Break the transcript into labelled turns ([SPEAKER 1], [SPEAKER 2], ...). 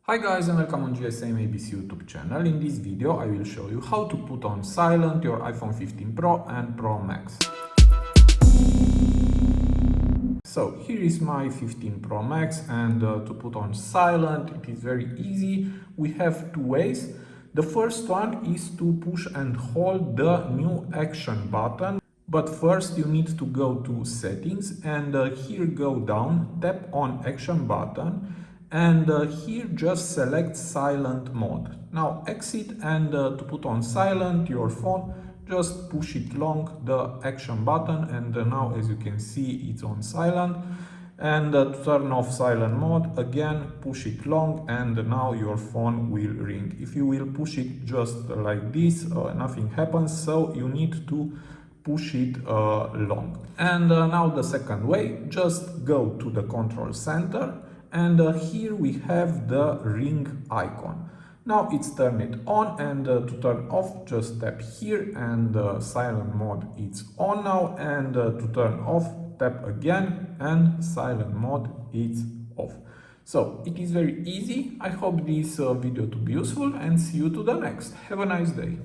[SPEAKER 1] Hi guys and welcome on GSM-ABC YouTube channel. In this video I will show you how to put on silent your iPhone 15 Pro and Pro Max. So here is my 15 Pro Max and to put on silent it is very easy. We have two ways. The first one is to push and hold the new action button. But first you need to go to settings and here go down, tap on action button and here just select silent mode. Now exit and to put on silent your phone, just push it long the action button and now as you can see it's on silent. And to turn off silent mode, again push it long and now your phone will ring. If you will push it just like this, nothing happens, so you need to push it long. And now the second way, just go to the control center and here we have the ring icon. Now it's turn it on and to turn off just tap here and silent mode it's on now, and to turn off tap again and silent mode it's off. So it is very easy. I hope this video to be useful and see you to the next. Have a nice day.